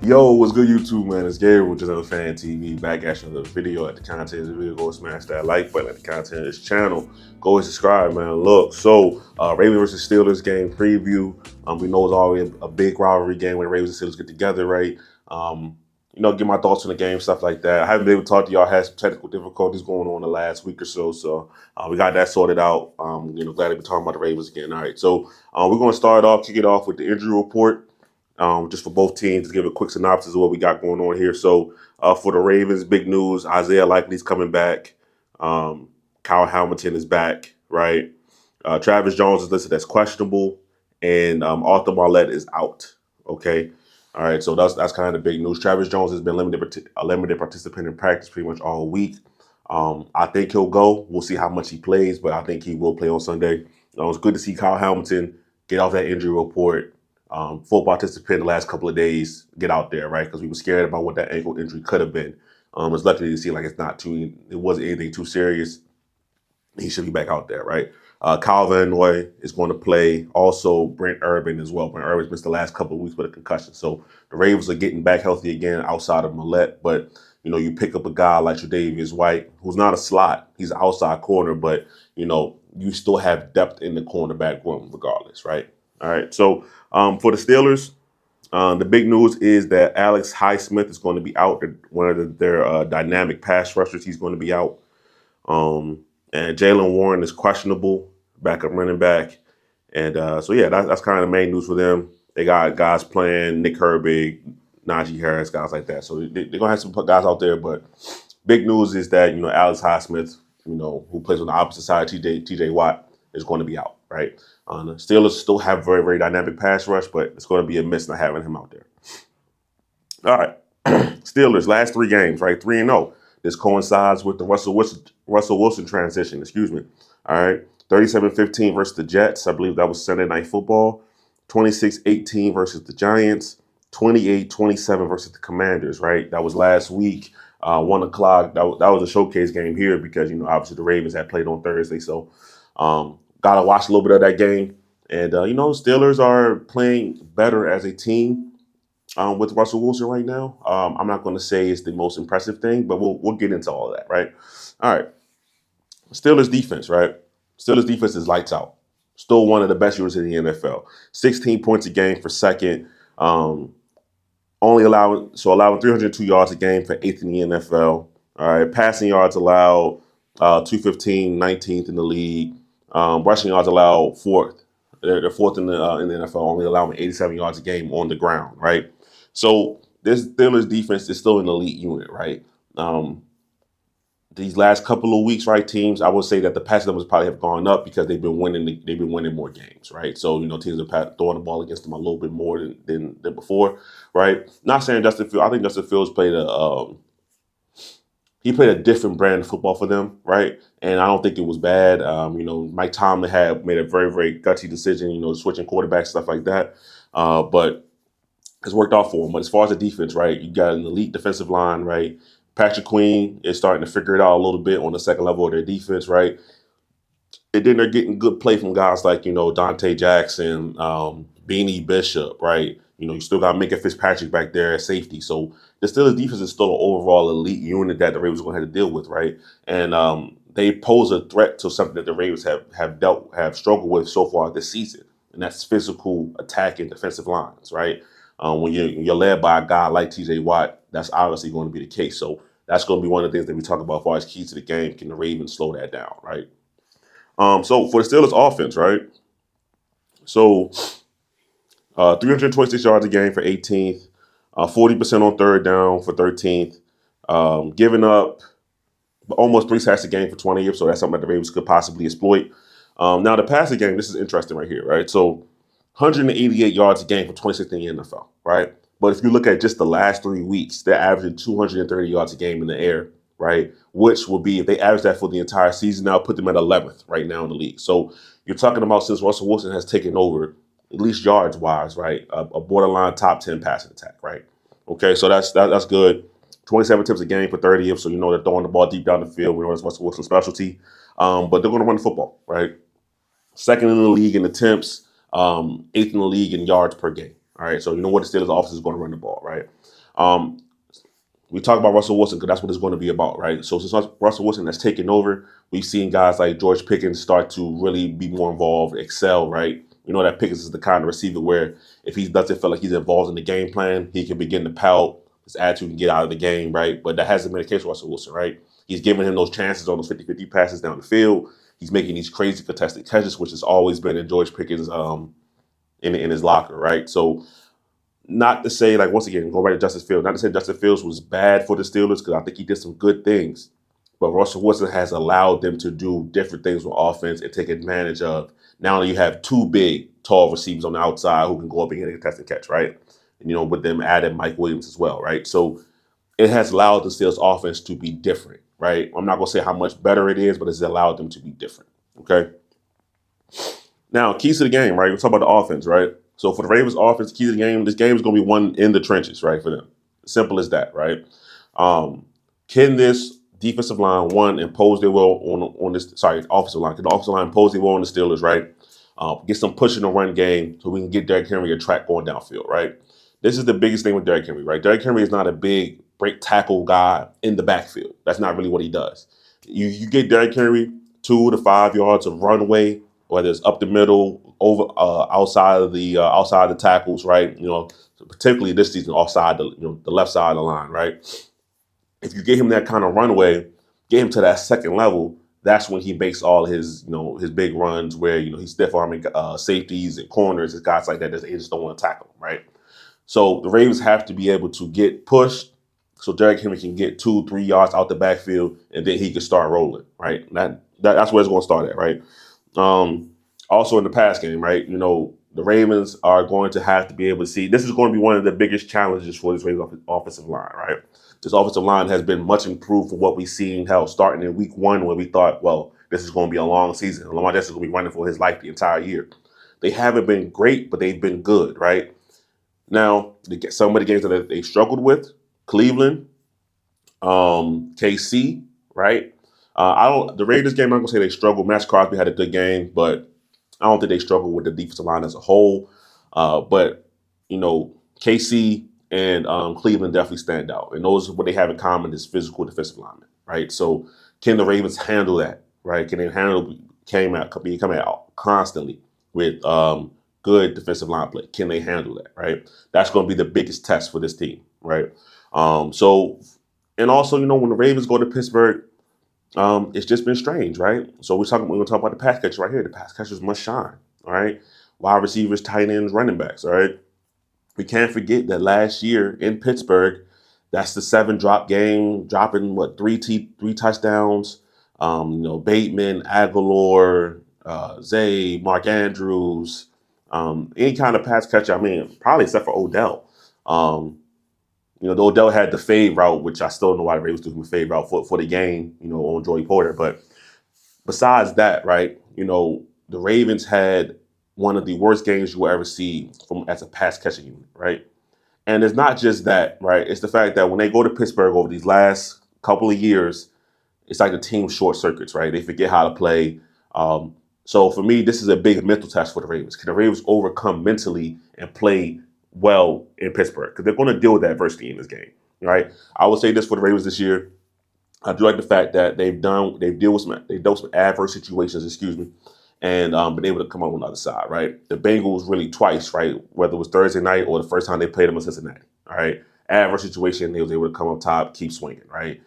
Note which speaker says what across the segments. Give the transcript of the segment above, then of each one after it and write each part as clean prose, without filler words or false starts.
Speaker 1: Yo, what's good, YouTube, man? It's Gabriel, just another Fan TV, back at you another video. At the content of the video, go smash that like button. At the content of this channel, go and subscribe, man. Look, Ravens versus Steelers game preview. We know it's always a big rivalry game when the Ravens and Steelers get together, right? Get my thoughts on the game, stuff like that. I haven't been able to talk to y'all. Had some technical difficulties going on the last week or so, we got that sorted out. Glad to be talking about the Ravens again. All right, so we're going to kick it off with the injury report. Just for both teams, to give a quick synopsis of what we got going on here. So for the Ravens, big news: Isaiah Likely's coming back. Kyle Hamilton is back, right? Travis Jones is listed as questionable, and Arthur Marlette is out. Okay, all right. So that's kind of the big news. Travis Jones has been a limited participant in practice pretty much all week. I think he'll go. We'll see how much he plays, but I think he will play on Sunday. It's good to see Kyle Hamilton get off that injury report. Full participant the last couple of days, get out there, right? Because we were scared about what that ankle injury could have been. It's lucky to see like it wasn't anything too serious. He should be back out there, right? Kyle Van Noy is going to play. Also, Brent Urban as well. Brent Urban's missed the last couple of weeks with a concussion. So the Ravens are getting back healthy again outside of Millette. But, you pick up a guy like Tre'Davious White, who's not a slot. He's an outside corner, but, you still have depth in the cornerback room regardless, right? All right, so for the Steelers, the big news is that Alex Highsmith is going to be out. One of their dynamic pass rushers, he's going to be out. And Jalen Warren is questionable, backup running back. And that's kind of the main news for them. They got guys playing, Nick Herbig, Najee Harris, guys like that. So they're going to have some guys out there. But big news is that, Alex Highsmith, who plays on the opposite side, TJ Watt, is going to be out, right? The Steelers still have very, very dynamic pass rush, but it's going to be a miss not having him out there. All right. Steelers, last 3 games, right? 3-0. This coincides with the Russell Wilson transition, excuse me. All right. 37-15 versus the Jets. I believe that was Sunday Night Football. 26-18 versus the Giants. 28-27 versus the Commanders, right? That was last week. 1 o'clock. That was a showcase game here because, obviously the Ravens had played on Thursday. So, got to watch a little bit of that game. And, Steelers are playing better as a team with Russell Wilson right now. I'm not going to say it's the most impressive thing, but we'll get into all of that, right? All right. Steelers defense, right? Steelers defense is lights out. Still one of the best units in the NFL. 16 points a game for second. Allowing 302 yards a game for 8th in the NFL. All right. Passing yards allowed 215, 19th in the league. Rushing yards allowed 4th. They're 4th in the NFL, only allowing 87 yards a game on the ground, right? So this Steelers defense is still an elite unit, right? These last couple of weeks, right, teams, I would say that the pass numbers probably have gone up because they've been winning more games, right? So, teams are throwing the ball against them a little bit more than before, right? Not saying Justin Fields. I think Justin Fields played a different brand of football for them, right? And I don't think it was bad. Mike Tomlin had made a very, very gutsy decision, switching quarterbacks, stuff like that. But it's worked out for him. But as far as the defense, right, you got an elite defensive line, right? Patrick Queen is starting to figure it out a little bit on the second level of their defense, right? And then they're getting good play from guys like, Dante Jackson, Beanie Bishop, right? You still got Minka Fitzpatrick back there at safety. So the Steelers defense is still an overall elite unit that the Ravens are going to have to deal with, right? And they pose a threat to something that the Ravens have struggled with so far this season, and that's physical attack and defensive lines, right? When you're led by a guy like TJ Watt, that's obviously going to be the case. So that's going to be one of the things that we talk about as far as keys to the game. Can the Ravens slow that down, right? So for the Steelers offense, right? So 326 yards a game for 18th, 40% on third down for 13th, giving up almost 3 sacks a game for 20th. So that's something that the Ravens could possibly exploit. Now the passing game, this is interesting right here, right? So 188 yards a game for 26th in the NFL, right? But if you look at just the last 3 weeks, they're averaging 230 yards a game in the air, right? Which will be, if they average that for the entire season now, put them at 11th right now in the league. So you're talking about, since Russell Wilson has taken over, at least yards-wise, right, a borderline top 10 passing attack, right? Okay, so that's good. 27 attempts a game for 30th, so they're throwing the ball deep down the field. We know that's Russell Wilson's specialty. But they're going to run the football, right? Second in the league in attempts, 8th in the league in yards per game. All right, so you know what the Steelers offense is going to run the ball, right? Um, we talk about Russell Wilson because that's what it's going to be about, right? So since Russell Wilson has taken over, we've seen guys like George Pickens start to really be more involved, excel, right? You know that Pickens is the kind of receiver where if he doesn't feel like he's involved in the game plan, he can begin to pout. His attitude can get out of the game, right? But that hasn't been the case with Russell Wilson, right? He's giving him those chances on those 50-50 passes down the field. He's making these crazy contested catches, which has always been in George Pickens' in his locker, right? So not to say, like, once again, go back to Justin Fields. Not to say Justin Fields was bad for the Steelers because I think he did some good things. But Russell Wilson has allowed them to do different things with offense and take advantage of. Now you have two big, tall receivers on the outside who can go up and get a contested catch, right? And, you know, with them adding Mike Williams as well, right? So it has allowed the Steelers offense to be different, right? I'm not going to say how much better it is, but it's allowed them to be different, okay? Now, keys to the game, right? We're talking about the offense, right? So for the Ravens offense, key to the game, this game is going to be won in the trenches, right, for them. Simple as that, right? Um, can this defensive line, one, impose their will on this, sorry, offensive line, can the offensive line impose their will on the Steelers, right? Get some push in the run game so we can get Derrick Henry a track going downfield, right? This is the biggest thing with Derrick Henry, right? Derrick Henry is not a big break tackle guy in the backfield. That's not really what he does. You get Derrick Henry 2 to 5 yards of runway, whether it's up the middle, over outside of the tackles, right? You know, particularly this season, offside the left side of the line, right? If you get him that kind of runway, get him to that second level, that's when he makes all his big runs where he's stiff arming safeties and corners and guys like that. They just don't want to tackle him, right? So the Ravens have to be able to get pushed so Derrick Henry can get 2-3 yards out the backfield and then he can start rolling, right? That's where it's going to start at, right? Also in the pass game, right? The Ravens are going to have to be able to see. This is going to be one of the biggest challenges for this Ravens offensive line, right? This offensive line has been much improved from what we've seen, starting in week 1 where we thought, well, this is going to be a long season. Lamar Jackson is going to be running for his life the entire year. They haven't been great, but they've been good, right? Now, some of the games that they struggled with, Cleveland, KC, right? The Raiders game, I'm not going to say they struggled. Max Crosby had a good game, but I don't think they struggled with the defensive line as a whole. But KC and Cleveland definitely stand out. And those what they have in common is physical defensive linemen, right? So can the Ravens handle that, right? Can they be coming out constantly with good defensive line play? Can they handle that, right? That's going to be the biggest test for this team, right? And also, when the Ravens go to Pittsburgh, it's just been strange, right? So we're going to talk about the pass catchers right here. The pass catchers must shine, all right? Wide receivers, tight ends, running backs, all right? We can't forget that last year in Pittsburgh, that's the 7-drop game, dropping three touchdowns. Bateman, Aguilar, Zay, Mark Andrews, any kind of pass catcher. I mean, probably except for Odell. Odell had the fade route, which I still don't know why the Ravens took him a fade route for the game, on Joey Porter. But besides that, right, the Ravens had one of the worst games you will ever see as a pass catching unit, right? And it's not just that, right? It's the fact that when they go to Pittsburgh over these last couple of years, it's like the team short circuits, right? They forget how to play. So for me, this is a big mental test for the Ravens. Can the Ravens overcome mentally and play well in Pittsburgh? Because they're going to deal with adversity in this game, right? I would say this for the Ravens this year. I do like the fact that they've dealt with some adverse situations, and been able to come out on the other side, right? The Bengals really twice, right? Whether it was Thursday night or the first time they played them in Cincinnati, all right? Adverse situation, they was able to come up top, keep swinging, right?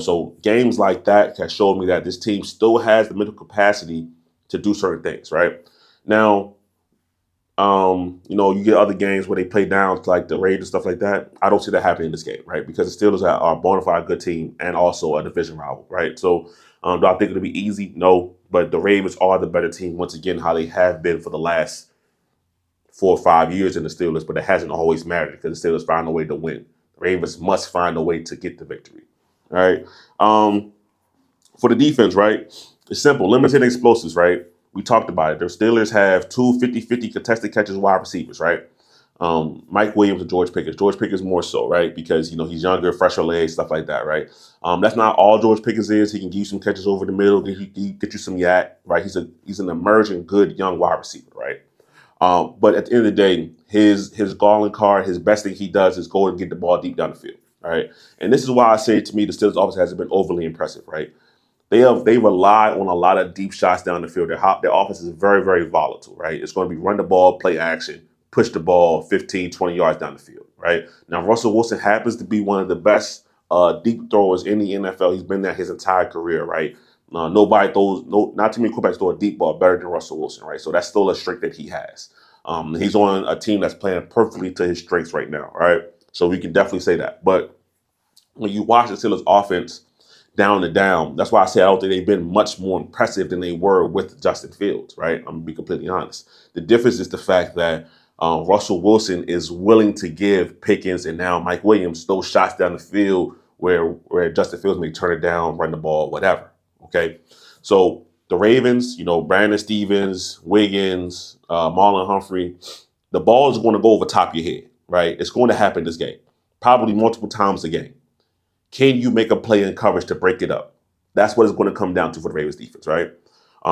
Speaker 1: So games like that have showed me that this team still has the mental capacity to do certain things, right? Now, you get other games where they play down like the Raiders, stuff like that. I don't see that happening in this game, right? Because the Steelers are a bona fide good team and also a division rival, right? So do I think it'll be easy? No, but the Ravens are the better team once again, how they have been for the last 4 or 5 years in the Steelers, but it hasn't always mattered because the Steelers find a way to win. The Ravens must find a way to get the victory, all right? For the defense, right? It's simple, limited explosives, right? We talked about it. The Steelers have 2 50-50 contested catches wide receivers, right? Mike Williams and George Pickens. George Pickens more so, right? Because, he's younger, fresher legs, stuff like that, right? That's not all George Pickens is. He can give you some catches over the middle, get you some yak, right? He's an emerging good young wide receiver, right? But at the end of the day, his calling card, his best thing he does is go and get the ball deep down the field. All right. And this is why I say, to me, the Steelers offense hasn't been overly impressive, right? They rely on a lot of deep shots down the field. Their offense is very, very volatile, right? It's going to be run the ball, play action, push the ball 15, 20 yards down the field, right? Now, Russell Wilson happens to be one of the best deep throwers in the NFL. He's been there his entire career, right? Nobody throws, not too many quarterbacks throw a deep ball better than Russell Wilson, right? So that's still a strength that he has. He's on a team that's playing perfectly to his strengths right now, right? So we can definitely say that. But when you watch the Steelers offense down to down, that's why I say I don't think they've been much more impressive than they were with Justin Fields, right? I'm gonna be completely honest. The difference is the fact that Russell Wilson is willing to give Pickens and now Mike Williams those shots down the field where Justin Fields may turn it down, run the ball, whatever. Okay, so the Ravens, Brandon Stevens, Wiggins, Marlon Humphrey, the ball is going to go over top of your head, right? It's going to happen this game, probably multiple times a game. Can you make a play in coverage to break it up? That's what it's going to come down to for the Ravens defense, right? The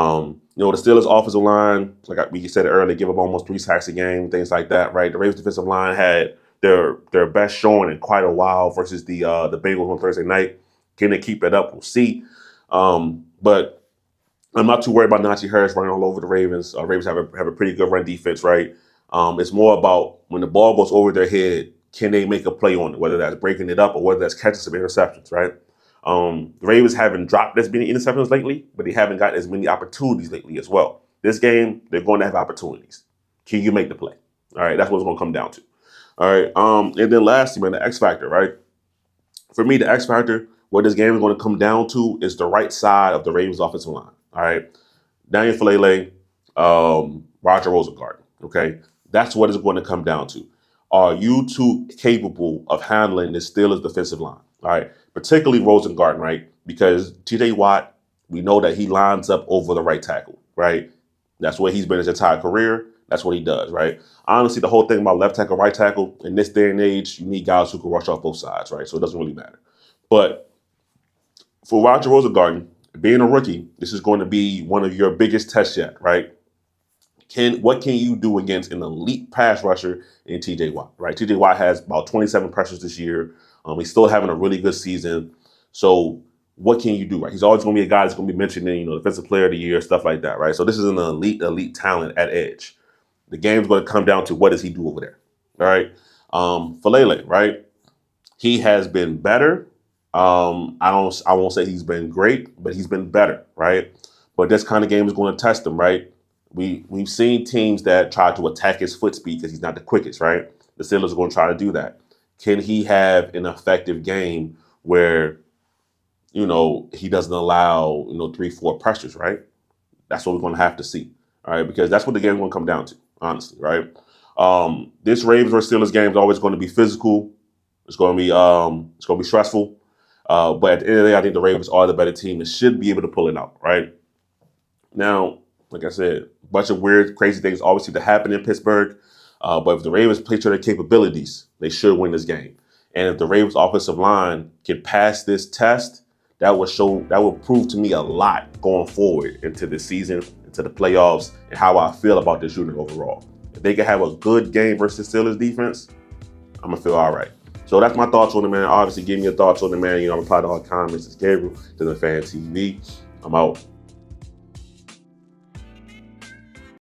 Speaker 1: Steelers offensive line, like we said earlier, give up almost 3 sacks a game, things like that, right? The Ravens defensive line had their best showing in quite a while versus the Bengals on Thursday night. Can they keep it up? We'll see. But I'm not too worried about Najee Harris running all over the Ravens. Ravens have a pretty good run defense, right? It's more about when the ball goes over their head, can they make a play on it, whether that's breaking it up or whether that's catching some interceptions, right? The Ravens haven't dropped as many interceptions lately, but they haven't got as many opportunities lately as well. This game, they're going to have opportunities. Can you make the play? All right, that's what it's going to come down to. All right, and then lastly, man, the X factor, right? For me, the X factor, what this game is going to come down to is the right side of the Ravens offensive line. All right, Daniel Falele, Roger Rosengarten. Okay, that's what it's going to come down to. Are you two capable of handling the Steelers' defensive line? All right, particularly Rosengarten, right? Because T.J. Watt, we know that he lines up over the right tackle, right? That's where he's been his entire career. That's what he does, right? Honestly, the whole thing about left tackle, right tackle, in this day and age, you need guys who can rush off both sides, right? So it doesn't really matter. But for Roger Rosengarten, being a rookie, this is going to be one of your biggest tests yet, right? What can you do against an elite pass rusher in T.J. Watt, right? T.J. Watt has about 27 pressures this year. He's still having a really good season. So what can you do, right? He's always going to be a guy that's going to be mentioned in, Defensive Player of the Year, stuff like that, right? So this is an elite talent at edge. The game's going to come down to what does he do over there, all right? Falele, right? He has been better. I won't say he's been great, but he's been better, right? But this kind of game is going to test him, right? We've seen teams that try to attack his foot speed because he's not the quickest, right? The Steelers are going to try to do that. Can he have an effective game where, he doesn't allow, 3-4 pressures, right? That's what we're going to have to see, all right? Because that's what the game's going to come down to, honestly, right? This Ravens versus Steelers game is always going to be physical. It's going to be stressful. But at the end of the day, I think the Ravens are the better team and should be able to pull it out, right? Now, like I said, a bunch of weird, crazy things always seem to happen in Pittsburgh. But if the Ravens play to their capabilities, they should win this game. And if the Ravens offensive line can pass this test, that will prove to me a lot going forward into this season, into the playoffs, and how I feel about this unit overall. If they can have a good game versus Steelers defense, I'm gonna feel all right. So that's my thoughts on it, man. Obviously, give me your thoughts on it, man. Reply to all comments. It's Gabriel to the Fan TV. I'm out.